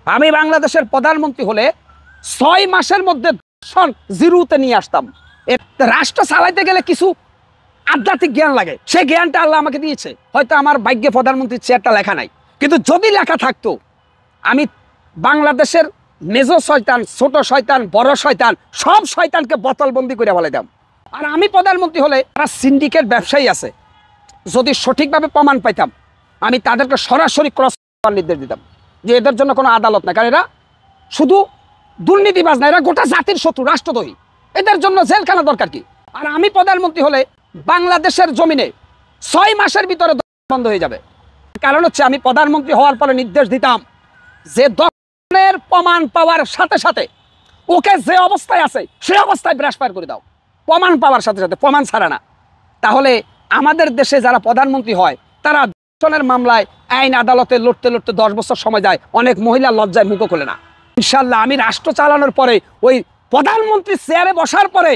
আমি বাংলাদেশের প্রধানমন্ত্রী হলে 6 মাসের মধ্যে জিরোতে নিয়ে আসতাম। রাষ্ট্র চালাইতে গেলে কিছু আধ্যাত্মিক জ্ঞান লাগে, সেই জ্ঞানটা আল্লাহ আমাকে দিয়েছে। হয়তো আমার ভাগ্যে প্রধানমন্ত্রীর চেয়ারটা লেখা নাই, কিন্তু যদি লেখা থাকতো আমি বাংলাদেশের মেজর শয়তান, ছোট শয়তান, বড় শয়তান, সব শয়তানকে বোতলবন্দি করে ফেলে দাম। আর আমি প্রধানমন্ত্রী হলে তারা সিন্ডিকেট ব্যবসায়ী আছে, যদি সঠিকভাবে প্রমাণ পাইতাম আমি তাদেরকে সরাসরি ক্রস করার নির্দেশ দিতাম যে এদের জন্য কোনো আদালত নাই, কারণ এরা শুধু দুর্নীতিবাজ না, এরা গোটা জাতির শত্রু, রাষ্ট্রদ্রোহী। এদের জন্য জেলখানা দরকার কি? আর আমি প্রধানমন্ত্রী হলে বাংলাদেশের জমিনে 6 মাসের ভিতরে বন্ধ হয়ে যাবে। কারণ হচ্ছে আমি প্রধানমন্ত্রী হওয়ার পরে নির্দেশ দিতাম যে দখলের প্রমাণ পাওয়ার সাথে সাথে ওকে যে অবস্থায় আছে সে অবস্থায় ব্রাশফায়ার করে দাও, প্রমাণ পাওয়ার সাথে সাথে, প্রমাণ ছাড়া না। তাহলে আমাদের দেশে যারা প্রধানমন্ত্রী হয় তারা দর্শনের মামলায় আইন আদালতে লড়তে লড়তে 10 বছর সময় যায়, অনেক মহিলা লজ্জায় মুখ খোলে না। ইনশাল্লাহ আমি রাষ্ট্র চালানোর পরে ওই প্রধানমন্ত্রী চেয়ারে বসার পরে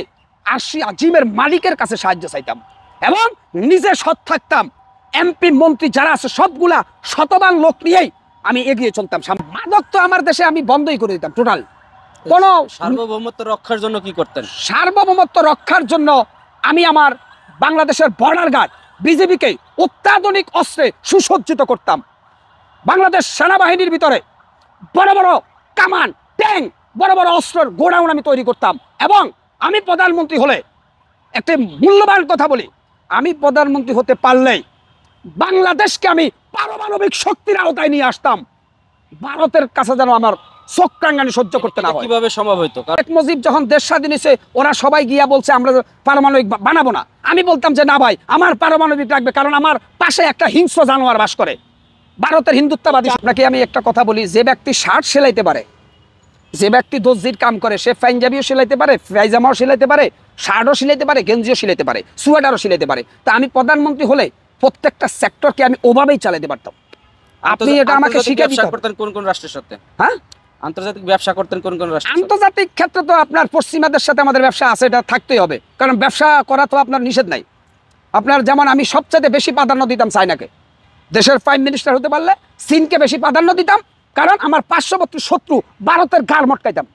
আরশি আজিমের মালিকের কাছে সাহায্য চাইতাম এবং নিজে সৎ থাকতাম। এমপি মন্ত্রী যারা আছে সবগুলা শতবান লোক নিয়েই আমি এগিয়ে চলতাম। মাদক তো আমার দেশে আমি বন্ধই করে দিতাম টোটাল। কোন সার্বভৌমত্ব রক্ষার জন্য কি করতেন? সার্বভৌমত্ব রক্ষার জন্য আমি আমার বাংলাদেশের বর্ডার গার্ড বিজেপিকে অত্যাধুনিক অস্ত্রে সুসজ্জিত করতাম। বাংলাদেশ সেনাবাহিনীর ভিতরে বড় বড় কামান, ট্যাঙ্ক, বড় বড় অস্ত্রের গোডাউন আমি তৈরি করতাম। এবং আমি প্রধানমন্ত্রী হলে একটি মূল্যবান কথা বলি, আমি প্রধানমন্ত্রী হতে পারলেই বাংলাদেশকে আমি পারমাণবিক শক্তির আওতায় নিয়ে আসতাম। ভারতের কাছে যেন আমার চক্রাঙ্গানি সহ্য করতে না হয়। কিভাবে সম্ভব হইতো? শেখ মুজিব যখন দেশ স্বাধীন হয়েছে ওরা সবাই গিয়া বলছে আমরা পারমাণবিক বানাবো না। আমি বলতাম যে না ভাই, আমার পারমাণবিক লাগবে, কারণ আমার পাশে একটা হিংস্র জানোয়ার বাস করে, ভারতের হিন্দুত্ববাদী। আপনাকে আমি একটা কথা বলি, যে ব্যক্তি শার্ট সেলাইতে পারে, যে ব্যক্তি দর্জির কাম করে, সে পাঞ্জাবিও সেলাইতে পারে, পায়জামাও সেলাইতে পারে, শার্টও সিলাইতে পারে, গেঞ্জিও সিলাইতে পারে, সোয়েটারও সিলাইতে পারে। তা আমি প্রধানমন্ত্রী হলে প্রত্যেকটা সেক্টরকে আমি ওভাবেই চালাতে পারতাম। আপনি এটা আমাকে শিখিয়ে দিতে পারতেন। কোন কোন রাষ্ট্রের সাথে? হ্যাঁ, আন্তর্জাতিক ব্যবসা করতেন কোন কোন রাষ্ট্র? আন্তর্জাতিক ক্ষেত্রে তো আপনার পশ্চিমাদের সাথে আমাদের ব্যবসা আছে, এটা থাকতেই হবে, কারণ ব্যবসা করা তো আপনার নিষেধ নাই। আপনার যেমন আমি সবচেয়ে বেশি প্রাধান্য দিতাম চায়নাকে, দেশের প্রাইম মিনিস্টার হতে পারলে চীনকে বেশি প্রাধান্য দিতাম, কারণ আমার পার্শ্ববর্তী শত্রু ভারতের ঘাড় মটকাইতাম।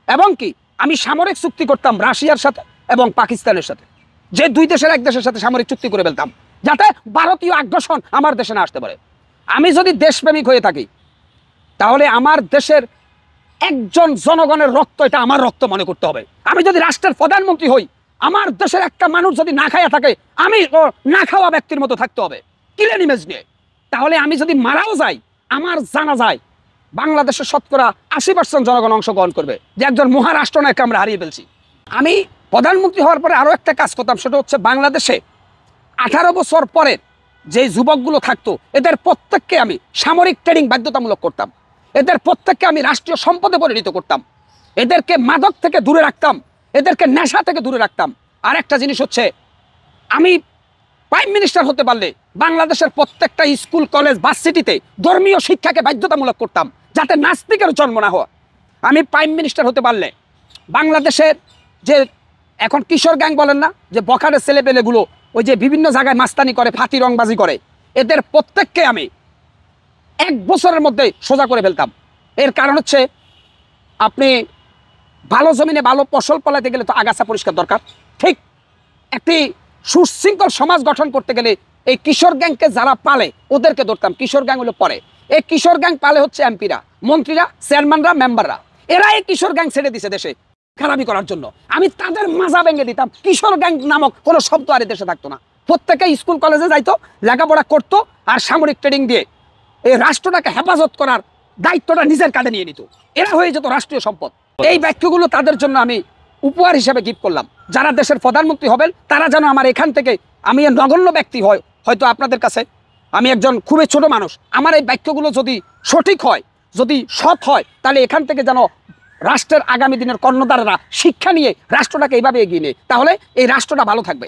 এবং কি আমি সামরিক চুক্তি করতাম রাশিয়ার সাথে এবং পাকিস্তানের সাথে, যে দুই দেশের এক দেশের সাথে সামরিক চুক্তি করে ফেলতাম, যাতে ভারতীয় আগ্রাসন আমার দেশে না আসতে পারে। আমি যদি দেশপ্রেমিক হয়ে থাকি তাহলে আমার দেশের একজন জনগণের রক্ত, এটা আমার রক্ত মনে করতে হবে। আমি যদি রাষ্ট্রের প্রধানমন্ত্রী হই, আমার দেশের একটা মানুষ যদি না খাইয়া থাকে, আমি না খাওয়া ব্যক্তির মতো থাকতে হবে, ক্লিন ইমেজ নিয়ে। তাহলে আমি যদি মারাও যাই, আমার জানা যায় বাংলাদেশের শতকরা 80% জনগণ অংশগ্রহণ করবে, যে একজন মহারাষ্ট্র নায়ককে আমরা হারিয়ে ফেলছি। আমি প্রধানমন্ত্রী হওয়ার পরে আরও একটা কাজ করতাম, সেটা হচ্ছে বাংলাদেশে 18 বছর পরে যে যুবকগুলো থাকতো এদের প্রত্যেককে আমি সামরিক ট্রেনিং বাধ্যতামূলক করতাম, এদের প্রত্যেককে আমি রাষ্ট্রীয় সম্পদে পরিণত করতাম, এদেরকে মাদক থেকে দূরে রাখতাম, এদেরকে নেশা থেকে দূরে রাখতাম। আর একটা জিনিস হচ্ছে, আমি প্রাইম মিনিস্টার হতে পারলে বাংলাদেশের প্রত্যেকটা স্কুল, কলেজ, ভার্সিটিতে ধর্মীয় শিক্ষাকে বাধ্যতামূলক করতাম, যাতে নাস্তিকের জন্ম না হয়। আমি প্রাইম মিনিস্টার হতে পারলে বাংলাদেশের যে এখন কিশোর গ্যাং বলেন না, যে বখারের ছেলেপেলেগুলো ওই যে বিভিন্ন জায়গায় মাস্তানি করে, ফাঁকি রংবাজি করে, এদের প্রত্যেককে আমি 1 বছরের মধ্যে সোজা করে ফেলতাম। এর কারণ হচ্ছে, আপনি ভালো জমিনে ভালো ফসল ফলাতে গেলে তো আগাছা পরিষ্কার দরকার। ঠিক একটি সুশৃঙ্খল সমাজ গঠন করতে গেলে এই কিশোর গ্যাংকে যারা পালে ওদেরকে ধরতাম। কিশোর গ্যাং হলো পরে, এই কিশোর গ্যাং পালে হচ্ছে এমপিরা, মন্ত্রীরা, চেয়ারম্যানরা, মেম্বাররা। এরা এই কিশোর গ্যাং ছেড়ে দিছে দেশে খারাপি করার জন্য। আমি তাদের মাজা ভেঙে দিতাম, কিশোর গ্যাং নামক কোনো শব্দ আর দেশে থাকতো না। প্রত্যেকে স্কুল কলেজে যাইতো, লেখাপড়া করতো, আর সামরিক ট্রেনিং দিয়ে এই রাষ্ট্রটাকে হেফাজত করার দায়িত্বটা নিজের কাঁধে নিয়ে নিত। এরা হয়ে যেত রাষ্ট্রীয় সম্পদ। এই বাক্যগুলো তাদের জন্য আমি উপহার হিসেবে গিফট করলাম। যারা দেশের প্রধানমন্ত্রী হবেন তারা যেন আমার এখান থেকে, আমি নগণ্য ব্যক্তি হয় হয়তো আপনাদের কাছে, আমি একজন খুবই ছোট মানুষ, আমার এই বাক্যগুলো যদি সঠিক হয়, যদি সৎ হয়, তাহলে এখান থেকে যেন রাষ্ট্রের আগামী দিনের কর্ণধাররা শিক্ষা নিয়ে রাষ্ট্রটাকে এইভাবে এগিয়ে নেয়, তাহলে এই রাষ্ট্রটা ভালো থাকবে।